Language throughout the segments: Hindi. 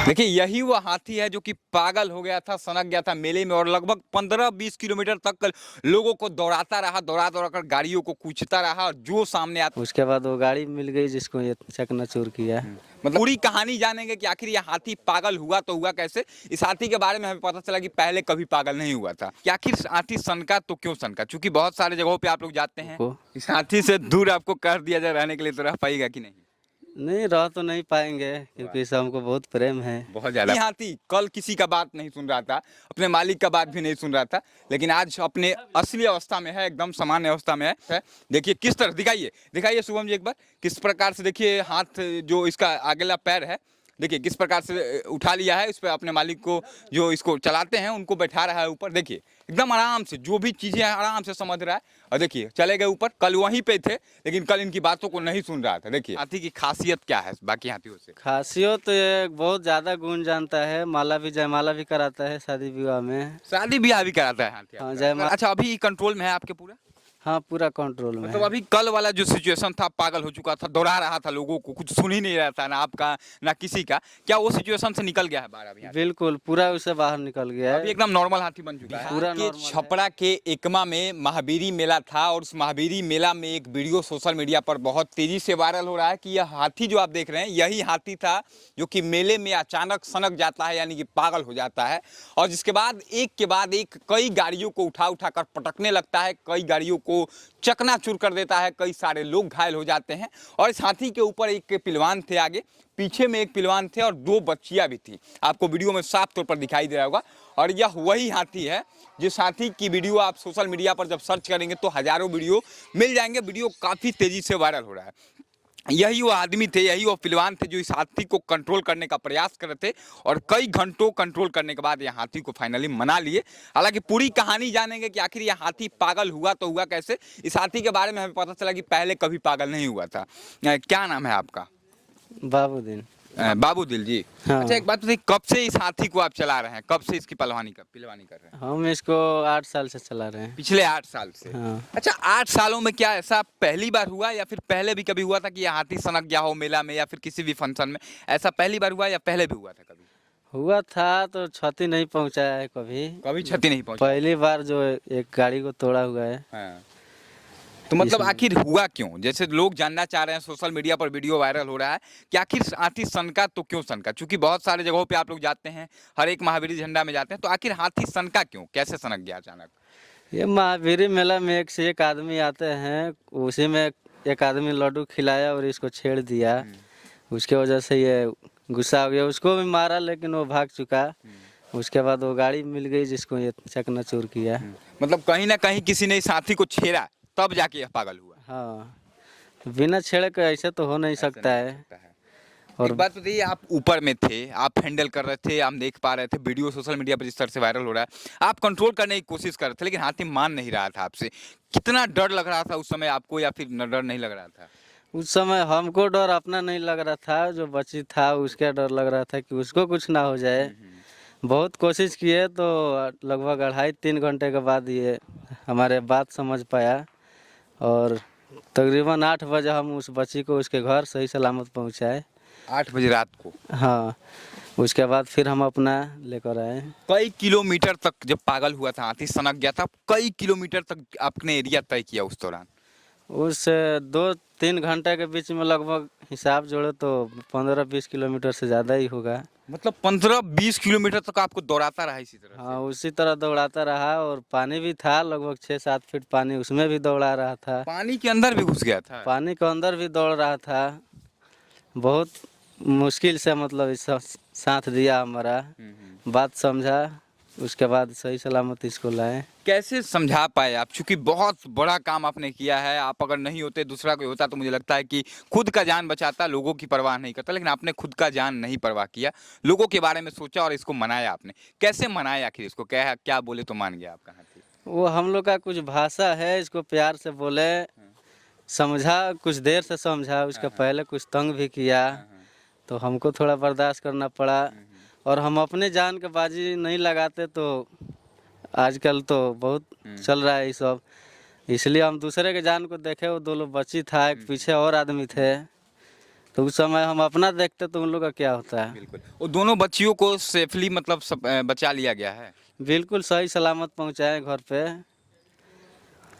देखिए यही वो हाथी है जो कि पागल हो गया था, सनक गया था मेले में और लगभग 15-20 किलोमीटर तक लोगों को दौड़ाता रहा, दौड़ा दौड़ा कर गाड़ियों को कूचता रहा और जो सामने आता उसके बाद वो गाड़ी मिल गई जिसको ये चकनाचूर किया। मतलब पूरी कहानी जानेंगे कि आखिर ये हाथी पागल हुआ तो हुआ कैसे। इस हाथी के बारे में हमें पता चला कि पहले कभी पागल नहीं हुआ था कि आखिर हाथी सनका तो क्यों सनका, क्योंकि बहुत सारे जगहों पे आप लोग जाते हैं, इस हाथी से दूर आपको कर दिया जाए रहने के लिए तो रह पाएगा कि नहीं? नहीं रह तो नहीं पाएंगे क्योंकि इससे हमको बहुत प्रेम है। बहुत ज्यादा। हाथी कल किसी का बात नहीं सुन रहा था, अपने मालिक का बात भी नहीं सुन रहा था, लेकिन आज अपने असली अवस्था में है, एकदम सामान्य अवस्था में है। देखिए किस तरह, दिखाइए दिखाइए शुभम जी एक बार, किस प्रकार से देखिए हाथ जो इसका आगेला पैर है, देखिए किस प्रकार से उठा लिया है, इस पर अपने मालिक को जो इसको चलाते हैं उनको बैठा रहा है ऊपर। देखिए एकदम आराम से जो भी चीजें आराम से समझ रहा है और देखिए चले गए ऊपर। कल वहीं पे थे लेकिन कल इनकी बातों को नहीं सुन रहा था। देखिए हाथी की खासियत क्या है बाकी हाथियों से? खासियत तो ये बहुत ज्यादा गुण जानता है, माला भी जयमाला भी कराता है शादी विवाह में। शादी ब्याह भी कराता है हाथी? हाँ जयमाला। अच्छा अभी कंट्रोल में है आपके पूरा? हाँ पूरा कंट्रोल में मतलब है। अभी कल वाला जो सिचुएशन था, पागल हो चुका था, दौड़ा रहा था लोगों को, कुछ सुन ही नहीं रहा था ना आपका ना किसी का, क्या वो सिचुएशन से निकल गया है बाहर अभी? बिल्कुल पूरा उससे बाहर निकल गया अभी है। एकदम नॉर्मल हाथी बन चुका है। पूरा के नॉर्मल है। छपरा के एकमा में महावीरी मेला था और उस महावीरी मेला में एक वीडियो सोशल मीडिया पर बहुत तेजी से वायरल हो रहा है कि यह हाथी जो आप देख रहे हैं यही हाथी था जो कि मेले में अचानक सनक जाता है, यानी कि पागल हो जाता है और जिसके बाद एक के बाद एक कई गाड़ियों को उठा उठा कर पटकने लगता है, कई गाड़ियों को चकनाचूर कर देता है, कई सारे लोग घायल हो जाते हैं। और इस हाथी के ऊपर एक पिलवान थे, आगे पीछे में एक पिलवान थे और 2 बच्चियां भी थी, आपको वीडियो में साफ तौर पर दिखाई दे रहा होगा। और यह वही हाथी है जिस हाथी की वीडियो आप सोशल मीडिया पर जब सर्च करेंगे तो हजारों वीडियो मिल जाएंगे। वीडियो काफ़ी तेज़ी से वायरल हो रहा है। यही वो आदमी थे, यही वो पिलवान थे जो इस हाथी को कंट्रोल करने का प्रयास कर रहे थे और कई घंटों कंट्रोल करने के बाद यह हाथी को फाइनली मना लिए। हालांकि पूरी कहानी जानेंगे कि आखिर यह हाथी पागल हुआ तो हुआ कैसे। इस हाथी के बारे में हमें पता चला कि पहले कभी पागल नहीं हुआ था। क्या नाम है आपका? बाबूदीन। बाबूदिल जी। हाँ। अच्छा एक बात बताइए, कब से इस हाथी को आप चला रहे हैं, कब से इसकी पिलवानी कर रहे हैं? हम इसको 8 साल से चला रहे हैं। पिछले 8 साल से? हाँ। अच्छा 8 सालों में क्या ऐसा पहली बार हुआ या फिर पहले भी कभी हुआ था कि यह हाथी सनक गया हो मेला में या फिर किसी भी फंक्शन में? ऐसा पहली बार हुआ या पहले भी हुआ था कभी? हुआ था तो क्षति नहीं पहुंचाया है कभी। कभी क्षति नहीं पहुंची? पहली बार जो एक गाड़ी को तोड़ा हुआ है। हाँ। तो मतलब आखिर हुआ क्यों? जैसे लोग जानना चाह रहे हैं, सोशल मीडिया पर वीडियो वायरल हो रहा है कि आखिर हाथी सनका तो क्यों सनका, क्योंकि बहुत सारे जगहों पे आप लोग जाते हैं, हर एक महावीर झंडा में जाते हैं, तो आखिर हाथी सनका क्यों, कैसे सनक गया अचानक? ये महावीर मेला में एक से एक आदमी आते हैं, उसी में एक आदमी लड्डू खिलाया और इसको छेड़ दिया। उसके वजह से ये गुस्सा हो गया, उसको भी मारा लेकिन वो भाग चुका। उसके बाद वो गाड़ी मिल गई जिसको ये चकनाचूर किया। मतलब कहीं ना कहीं किसी ने इस हाथी को छेड़ा तब जाके यह पागल हुआ। हाँ बिना छेड़े के ऐसे तो हो नहीं सकता है। और एक बात बताइए, आप ऊपर में थे, आप हैंडल कर रहे थे, हम देख पा रहे थे वीडियो सोशल मीडिया पर जिस तरह से वायरल हो रहा है, आप कंट्रोल करने की कोशिश कर रहे थे लेकिन हाथी मान नहीं रहा था आपसे। कितना डर लग रहा था उस समय आपको या फिर डर नहीं लग रहा था? उस समय हमको डर अपना नहीं लग रहा था, जो बच्ची था उसका डर लग रहा था कि उसको कुछ ना हो जाए। बहुत कोशिश किए तो लगभग 2.5-3 घंटे के बाद ये हमारे बात समझ पाया और तकरीबन 8 बजे हम उस बच्ची को उसके घर सही सलामत पहुंचाए। 8 बजे रात को? हाँ उसके बाद फिर हम अपना लेकर आए। कई किलोमीटर तक जब पागल हुआ था, हाथी सनक गया था, कई किलोमीटर तक आपने एरिया तय किया उस दौरान? उस 2-3 घंटे के बीच में लगभग हिसाब जोड़े तो 15-20 किलोमीटर से ज़्यादा ही होगा। मतलब 15-20 किलोमीटर तक आपको दौड़ाता रहा इसी तरह? हाँ उसी तरह दौड़ाता रहा और पानी भी था, लगभग 6-7 फीट पानी, उसमें भी दौड़ा रहा था। पानी के अंदर भी घुस गया था? पानी के अंदर भी दौड़ रहा था। बहुत मुश्किल से मतलब इस साथ दिया हमारा, बात समझा, उसके बाद सही सलामत इसको लाए। कैसे समझा पाए आप, चूंकि बहुत बड़ा काम आपने किया है, आप अगर नहीं होते दूसरा कोई होता तो मुझे लगता है कि खुद का जान बचाता, लोगों की परवाह नहीं करता, लेकिन आपने खुद का जान नहीं परवाह किया, लोगों के बारे में सोचा और इसको मनाया आपने। कैसे मनाया आखिर इसको, क्या बोले तो मान गया आपका हाथी? वो हम लोग का कुछ भाषा है, इसको प्यार से बोले, समझा, कुछ देर से समझा, उसके पहले कुछ तंग भी किया तो हमको थोड़ा बर्दाश्त करना पड़ा। और हम अपने जान के बाजी नहीं लगाते तो आजकल तो बहुत चल रहा है ये सब, इसलिए हम दूसरे के जान को देखे। वो 2 लोग बच्ची था, एक पीछे और आदमी थे, तो उस समय हम अपना देखते तो उन लोग का क्या होता है। बिल्कुल। वो दोनों बच्चियों को सेफली मतलब बचा लिया गया है। बिल्कुल सही सलामत पहुंचाए घर पे।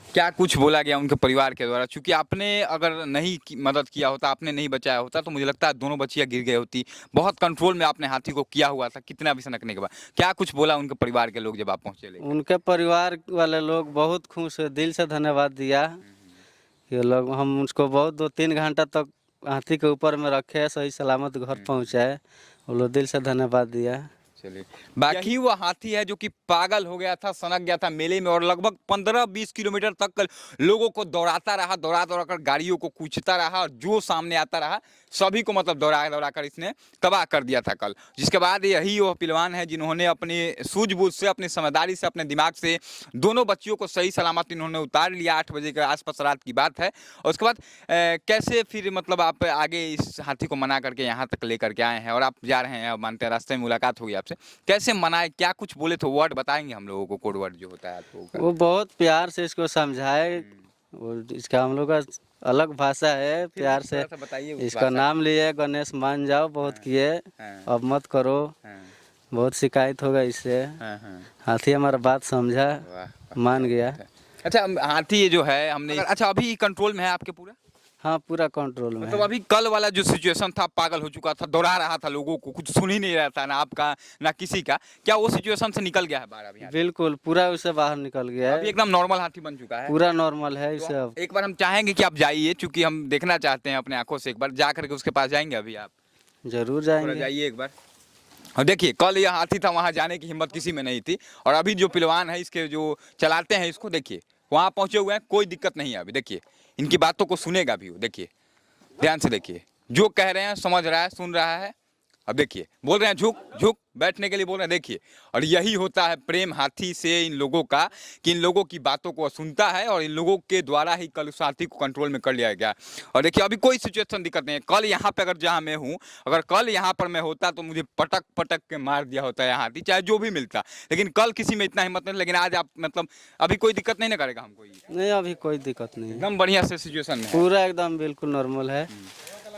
क्या कुछ बोला गया उनके परिवार के द्वारा? चूंकि आपने अगर नहीं मदद किया होता, आपने नहीं बचाया होता, तो मुझे लगता है दोनों बच्चियां गिर गई होती। बहुत कंट्रोल में आपने हाथी को किया हुआ था, कितना भी सनकने के बाद। क्या कुछ बोला उनके परिवार के लोग जब आप पहुंचे लेके? उनके परिवार वाले लोग बहुत खुश हुए, दिल से धन्यवाद दिया। ये लोग हम उसको बहुत 2-3 घंटा तक हाथी के ऊपर में रखे, सही सलामत घर पहुंचाए। वो लोग दिल से धन्यवाद दिया। चलिए, बाकी वो हाथी है जो कि पागल हो गया था, सनक गया था मेले में, और लगभग 15-20 किलोमीटर तक लोगों को दौड़ाता रहा, दौड़ा दौड़ा कर गाड़ियों को कूचता रहा, और जो सामने आता रहा सभी को मतलब दौड़ा दौड़ा कर इसने तबाह कर दिया था कल। जिसके बाद यही वो पहलवान है जिन्होंने अपनी सूझबूझ से, अपनी समझदारी से, अपने दिमाग से दोनों बच्चियों को सही सलामत इन्होंने उतार लिया। 8 बजे के आसपास रात की बात है। और उसके बाद कैसे फिर मतलब आप आगे इस हाथी को मना करके यहाँ तक लेकर के आए हैं, और आप जा रहे हैं, मानते हैं रास्ते में मुलाकात होगी आपसे, कैसे मनाए, क्या कुछ बोले थे, वर्ड बताएंगे हम लोगों को, कोड वर्ड जो होता है आप लोगों का? वो बहुत प्यार से इसको समझाए। वो इसका हम लोग का अलग भाषा है, प्यार से थोड़ा सा बताइए उस इसका भाषा नाम लिए गणेश मान जाओ, बहुत किए, हाँ। अब मत करो, हाँ, बहुत शिकायत होगा इससे। हाँ, हाँ। हाथी हमारा बात समझा, वाह, मान गया। अच्छा, हाथी ये जो है हमने, अच्छा अभी कंट्रोल में है आपके पूरा? हाँ पूरा कंट्रोल में मतलब है। अभी कल वाला जो सिचुएशन था, पागल हो चुका था, दौड़ा रहा था लोगों को, कुछ सुन ही नहीं रहा था, ना आपका ना किसी का, क्या वो सिचुएशन से निकल गया है बाहर अभी? बिल्कुल पूरा उससे बाहर निकल गया अभी है, एकदम नॉर्मल हाथी बन चुका है। पूरा नॉर्मल है तो इसे अब। एक बार हम चाहेंगे कि आप जाइए, क्योंकि हम देखना चाहते हैं अपने आंखों से, एक बार जा करके उसके पास जाएंगे अभी आप? जरूर थोड़ा जाएंगे। जाइए एक बार। और देखिए, कल यह हाथी था, वहां जाने की हिम्मत किसी में नहीं थी, और अभी जो पहलवान है इसके जो चलाते हैं इसको, देखिए वहां पहुंचे हुए हैं, कोई दिक्कत नहीं है अभी। देखिए इनकी बातों को सुनेगा भी वो, देखिए ध्यान से देखिए, जो कह रहे हैं समझ रहा है, सुन रहा है। अब देखिए बोल रहे हैं झुक झुक, बैठने के लिए बोल रहे हैं, देखिए। और यही होता है प्रेम हाथी से इन लोगों का, कि इन लोगों की बातों को सुनता है, और इन लोगों के द्वारा ही कल उस हाथी को कंट्रोल में कर लिया गया। और देखिए अभी कोई सिचुएशन दिक्कत नहीं है। कल यहाँ पे अगर जहाँ मैं हूँ, अगर कल यहाँ पर मैं होता तो मुझे पटक पटक के मार दिया होता है हाथी, चाहे जो भी मिलता। लेकिन कल किसी में इतना हिम्मत नहीं, लेकिन आज आप मतलब अभी कोई दिक्कत नहीं ना करेगा हमको? ये नहीं अभी कोई दिक्कत नहीं है, एकदम बढ़िया से सिचुएशन में है। पूरा एकदम बिल्कुल नॉर्मल है,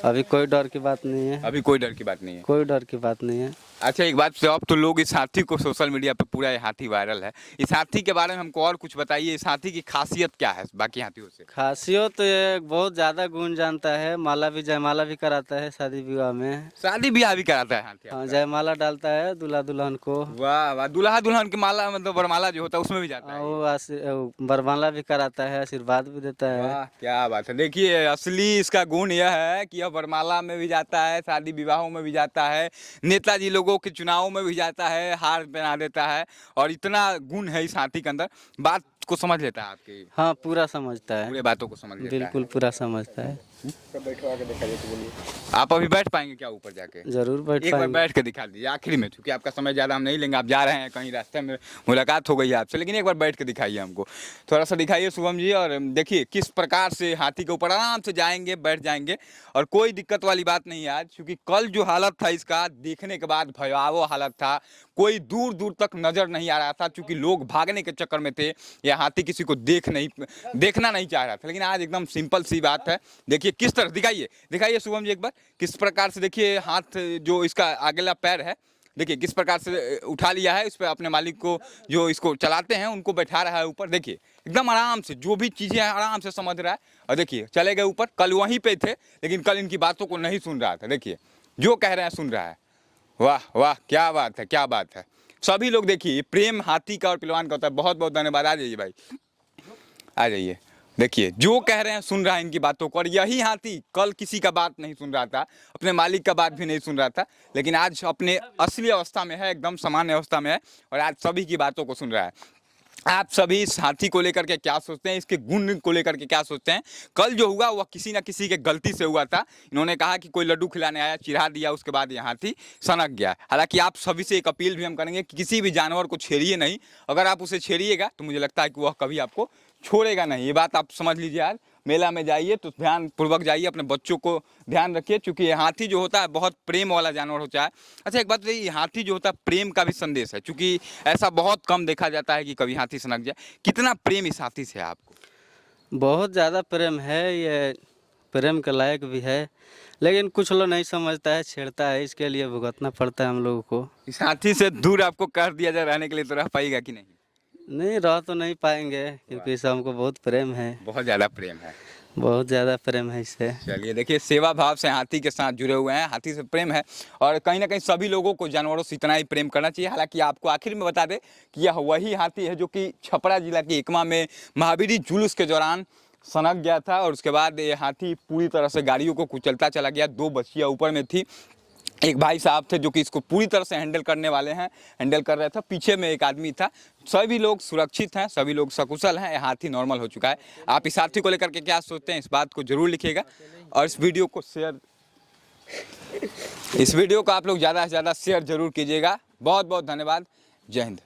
अभी कोई डर की बात नहीं है। अभी कोई डर की बात नहीं है। कोई डर की बात नहीं है। अच्छा एक बात से, अब तो लोग इस हाथी को सोशल मीडिया पे पूरा ये हाथी वायरल है, इस हाथी के बारे में हमको और कुछ बताइए। इस हाथी की खासियत क्या है बाकी हाथियों से? खासियत तो ये बहुत ज़्यादा गुण जानता है, माला भी जयमाला भी कराता है शादी विवाह में। शादी ब्याह भी कराता है हाथी हाँ आपका? जयमाला डालता है दूल्हा दुल्हन को। वाह वाह, दूल्हा दुल्हन की माला मतलब वरमाला जो होता है उसमें भी जाता है? वो वरमाला भी कराता है, आशीर्वाद भी देता है। वाह क्या बात है। देखिए असली इसका गुण यह है कि यह वरमाला में भी जाता है, शादी विवाहों में भी जाता है, नेताजी लोगों के चुनावों में भी जाता है, हार पहना देता है, और इतना गुण है इस हाथी के अंदर। बात को समझ लेता है आपकी? हाँ पूरा समझता है, पूरे बातों को समझ लेता है। बिल्कुल पूरा समझता है। आप अभी बैठ पाएंगे क्या ऊपर जाके? जरूर बैठ एक बार पाएंगे। बैठ के दिखा दीजिए आखिरी में, क्योंकि आपका समय ज़्यादा हम नहीं लेंगे, आप जा रहे हैं कहीं रास्ते में, मुलाकात हो गई है आपसे, लेकिन एक बार बैठ के दिखाइए हमको, थोड़ा सा दिखाइए शुभम जी। और देखिए किस प्रकार से हाथी के ऊपर आराम से जाएंगे, बैठ जाएंगे, और कोई दिक्कत वाली बात नहीं है आज, क्योंकि कल जो हालत था इसका देखने के बाद भयावह हालत था, कोई दूर दूर तक नजर नहीं आ रहा था, क्योंकि लोग भागने के चक्कर में थे, या हाथी किसी को देखना नहीं चाह रहा था। लेकिन आज एकदम सिंपल सी बात है, देखिए किस तरह, दिखाइए शुभम जी एक बार, किस प्रकार से देखिए हाथ जो इसका अगला पैर है, देखिए किस प्रकार से उठा लिया है, इस पर अपने मालिक को जो इसको चलाते हैं उनको बैठा रहा है ऊपर। देखिए एकदम आराम से जो भी चीज़ें हैं आराम से समझ रहा है, और देखिए चले गए ऊपर। कल वहीं पे थे, लेकिन कल इनकी बातों को नहीं सुन रहा था, देखिए जो कह रहे हैं सुन रहा है। वाह वाह क्या बात है, क्या बात है। सभी लोग देखिए, प्रेम हाथी का और पहलवान का होता है। बहुत बहुत धन्यवाद। आ जाइए भाई, आ जाइए। देखिए जो कह रहे हैं सुन रहा है इनकी बातों को, और यही हाथी कल किसी का बात नहीं सुन रहा था, अपने मालिक का बात भी नहीं सुन रहा था, लेकिन आज अपने असली अवस्था में है, एकदम सामान्य अवस्था में है, और आज सभी की बातों को सुन रहा है। आप सभी इस हाथी को लेकर के क्या सोचते हैं, इसके गुण को लेकर के क्या सोचते हैं? कल जो हुआ वह किसी न किसी के गलती से हुआ था। इन्होंने कहा कि कोई लड्डू खिलाने आया, चिढ़ा दिया, उसके बाद ये हाथी सनक गया। हालांकि आप सभी से एक अपील भी हम करेंगे कि किसी भी जानवर को छेड़िए नहीं, अगर आप उसे छेड़िएगा तो मुझे लगता है कि वह कभी आपको छोड़ेगा नहीं। ये बात आप समझ लीजिए। आज मेला में जाइए तो ध्यान पूर्वक जाइए, अपने बच्चों को ध्यान रखिए, क्योंकि ये हाथी जो होता है बहुत प्रेम वाला जानवर होता है। अच्छा एक बात, ये हाथी जो होता है प्रेम का भी संदेश है, क्योंकि ऐसा बहुत कम देखा जाता है कि कभी हाथी सनक जाए। कितना प्रेम इस हाथी से है आपको? बहुत ज़्यादा प्रेम है, ये प्रेम के लायक भी है, लेकिन कुछ लोग नहीं समझता है, छेड़ता है, इसके लिए भुगतना पड़ता है हम लोगों को। इस हाथी से दूर आपको कर दिया जाए रहने के लिए, तो रह पाएगा कि नहीं? नहीं, रह तो नहीं पाएंगे, क्योंकि इससे हमको बहुत प्रेम है, बहुत ज़्यादा प्रेम है। बहुत ज़्यादा प्रेम है इससे। चलिए देखिए, सेवा भाव से हाथी के साथ जुड़े हुए हैं, हाथी से प्रेम है और कहीं ना कहीं सभी लोगों को जानवरों से इतना ही प्रेम करना चाहिए। हालांकि आपको आखिर में बता दें कि यह वही हाथी है जो कि छपरा जिला के एकमा में महावीरी जुलूस के दौरान सनक गया था और उसके बाद ये हाथी पूरी तरह से गाड़ियों को कुचलता चला गया। 2 बच्चियाँ ऊपर में थी, एक भाई साहब थे जो कि इसको पूरी तरह से हैंडल करने वाले हैं, हैंडल कर रहे थे, पीछे में एक आदमी था। सभी लोग सुरक्षित हैं, सभी लोग सकुशल हैं, हाथी नॉर्मल हो चुका है। आप इस हाथी को लेकर के क्या सोचते हैं, इस बात को जरूर लिखिएगा और इस वीडियो को आप लोग ज़्यादा से ज़्यादा शेयर जरूर कीजिएगा। बहुत बहुत धन्यवाद। जय हिंद।